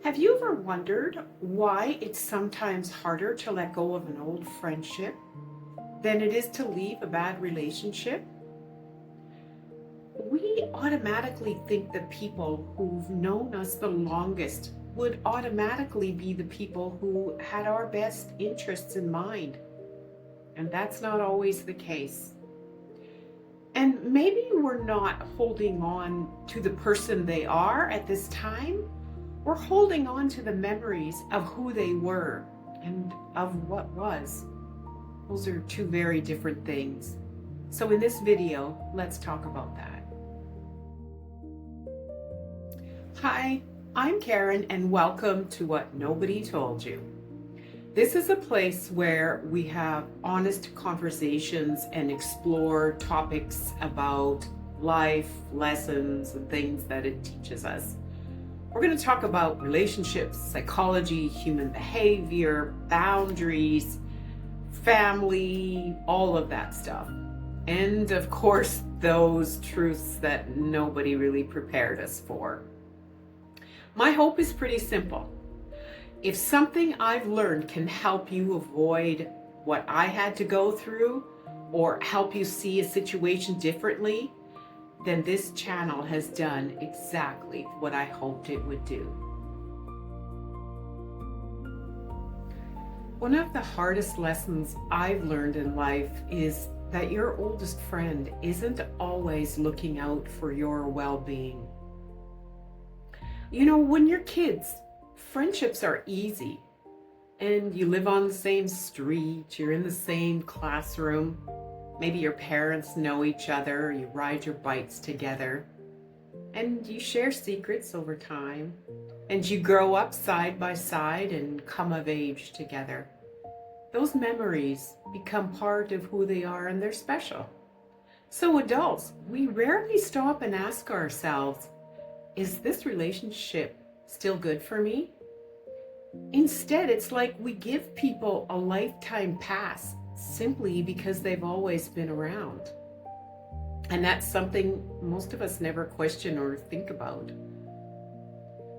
Have you ever wondered why it's sometimes harder to let go of an old friendship than it is to leave a bad relationship? We automatically think the people who've known us the longest would automatically be the people who had our best interests in mind. And that's not always the case. And maybe we're not holding on to the person they are at this time. We're holding on to the memories of who they were and of what was. Those are two very different things. So in this video, let's talk about that. Hi, I'm Karen and welcome to What Nobody Told You. This is a place where we have honest conversations and explore topics about life, lessons, and things that it teaches us. We're going to talk about relationships, psychology, human behavior, boundaries, family, all of that stuff. And of course, those truths that nobody really prepared us for. My hope is pretty simple. If something I've learned can help you avoid what I had to go through or help you see a situation differently, then this channel has done exactly what I hoped it would do. One of the hardest lessons I've learned in life is that your oldest friend isn't always looking out for your well-being. You know, when you're kids, friendships are easy, and you live on the same street, you're in the same classroom, maybe your parents know each other, you ride your bikes together, and you share secrets over time, and you grow up side by side and come of age together. Those memories become part of who they are, and they're special. So adults, we rarely stop and ask ourselves, is this relationship still good for me? Instead, it's like we give people a lifetime pass simply because they've always been around. And that's something most of us never question or think about.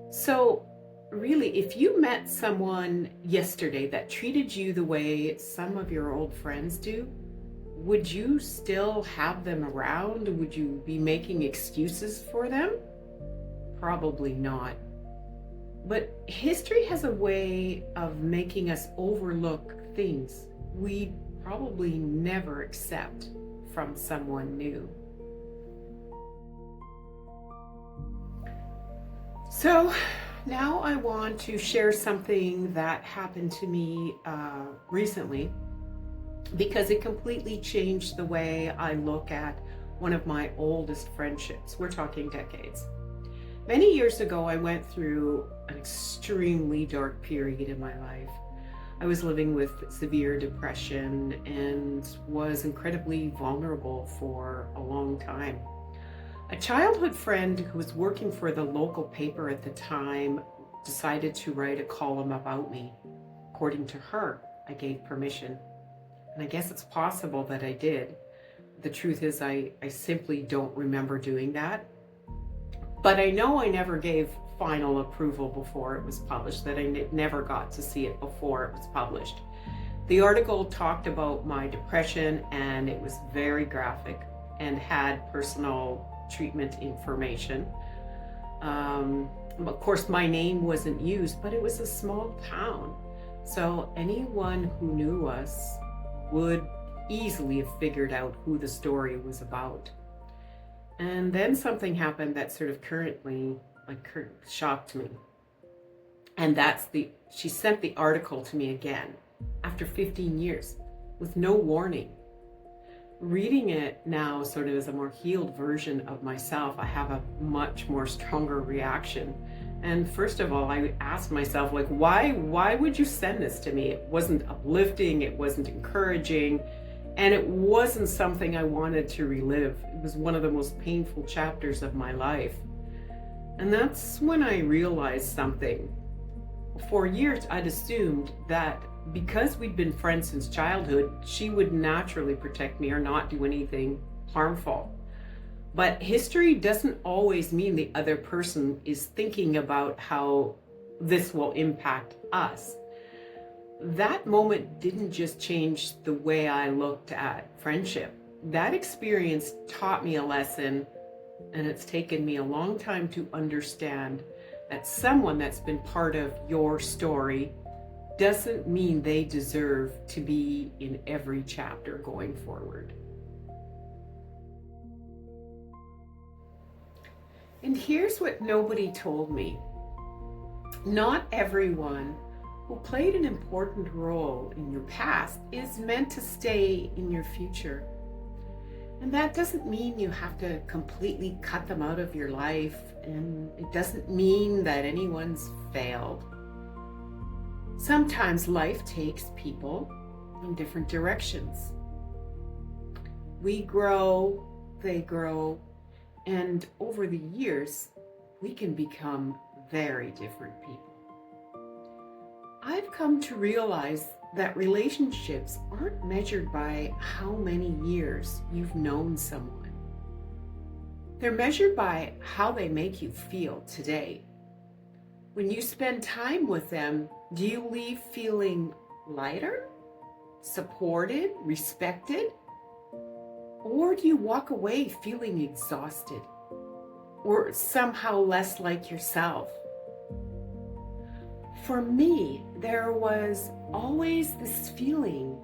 So really, if you met someone yesterday that treated you the way some of your old friends do, would you still have them around? Would you be making excuses for them? Probably not. But history has a way of making us overlook things we probably never accept from someone new. So now I want to share something that happened to me recently, because it completely changed the way I look at one of my oldest friendships. We're talking decades. Many years ago, I went through an extremely dark period in my life. I was living with severe depression and was incredibly vulnerable for a long time. A childhood friend who was working for the local paper at the time decided to write a column about me. According to her, I gave permission. And I guess it's possible that I did. The truth is, I simply don't remember doing that. But I know I never gave final approval before it was published, that I never got to see it before it was published. The article talked about my depression, and it was very graphic and had personal treatment information. Of course, my name wasn't used, but it was a small town. So anyone who knew us would easily have figured out who the story was about. And then something happened that sort of shocked me. And she sent the article to me again after 15 years with no warning. Reading it now sort of as a more healed version of myself, I have a much more stronger reaction. And first of all, I asked myself, why would you send this to me? It wasn't uplifting, it wasn't encouraging, and it wasn't something I wanted to relive. It was one of the most painful chapters of my life. And that's when I realized something. For years, I'd assumed that because we'd been friends since childhood, she would naturally protect me or not do anything harmful. But history doesn't always mean the other person is thinking about how this will impact us. That moment didn't just change the way I looked at friendship. That experience taught me a lesson, and it's taken me a long time to understand that someone that's been part of your story doesn't mean they deserve to be in every chapter going forward. And here's what nobody told me. Not everyone who played an important role in your past is meant to stay in your future. And that doesn't mean you have to completely cut them out of your life, and it doesn't mean that anyone's failed. Sometimes life takes people in different directions. We grow, they grow, and over the years, we can become very different people. I've come to realize that relationships aren't measured by how many years you've known someone. They're measured by how they make you feel today. When you spend time with them, do you leave feeling lighter, supported, respected? Or do you walk away feeling exhausted or somehow less like yourself? For me, there was always this feeling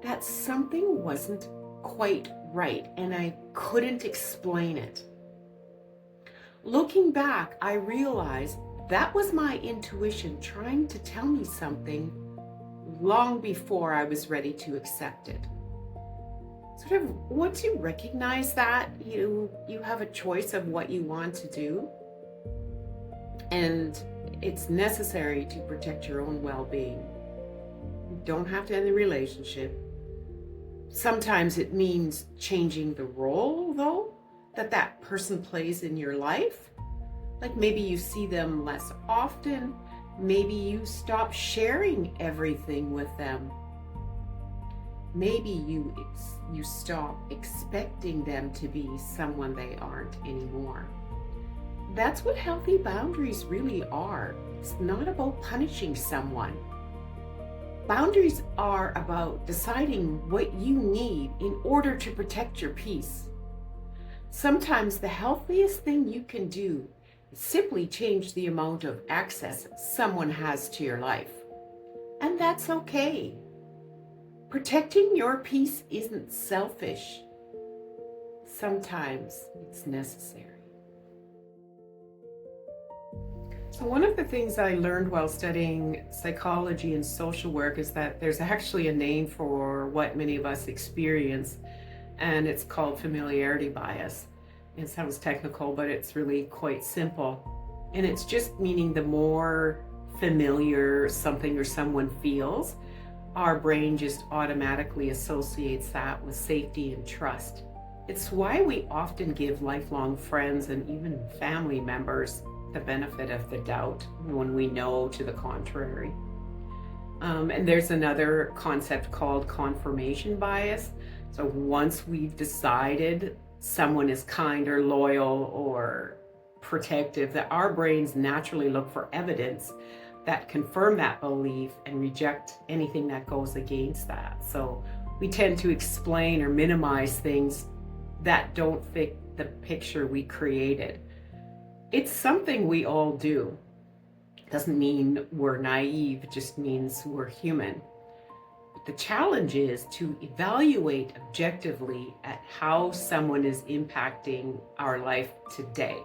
that something wasn't quite right, and I couldn't explain it. Looking back, I realized that was my intuition trying to tell me something long before I was ready to accept it. Sort of, once you recognize that, you have a choice of what you want to do, and it's necessary to protect your own well-being. You don't have to end the relationship. Sometimes it means changing the role, though, that person plays in your life. Like maybe you see them less often. Maybe you stop sharing everything with them. Maybe you stop expecting them to be someone they aren't anymore. That's what healthy boundaries really are. It's not about punishing someone. Boundaries are about deciding what you need in order to protect your peace. Sometimes the healthiest thing you can do is simply change the amount of access someone has to your life. And that's okay. Protecting your peace isn't selfish. Sometimes it's necessary. So one of the things I learned while studying psychology and social work is that there's actually a name for what many of us experience, and it's called familiarity bias. It sounds technical, but it's really quite simple. And it's just meaning the more familiar something or someone feels, our brain just automatically associates that with safety and trust. It's why we often give lifelong friends and even family members the benefit of the doubt when we know to the contrary. And there's another concept called confirmation bias. So once we've decided someone is kind or loyal or protective, that our brains naturally look for evidence that confirm that belief and reject anything that goes against that. So we tend to explain or minimize things that don't fit the picture we created. It's something we all do. Doesn't mean we're naive, it just means we're human. But the challenge is to evaluate objectively at how someone is impacting our life today.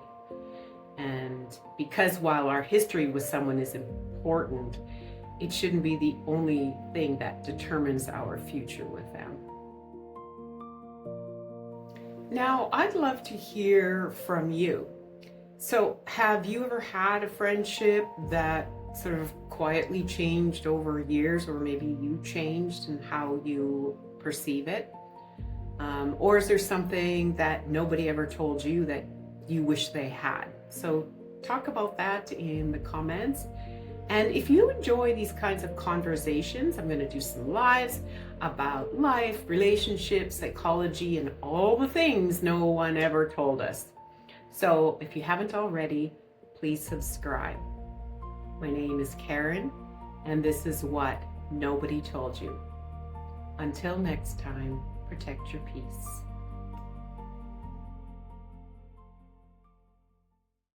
And because while our history with someone is important, it shouldn't be the only thing that determines our future with them. Now, I'd love to hear from you. So have you ever had a friendship that sort of quietly changed over years, or maybe you changed in how you perceive it? Or is there something that nobody ever told you that you wish they had? So talk about that in the comments. And if you enjoy these kinds of conversations, I'm going to do some lives about life, relationships, psychology, and all the things no one ever told us. So if you haven't already, please subscribe. My name is Karen, and this is What Nobody Told You. Until next time, protect your peace.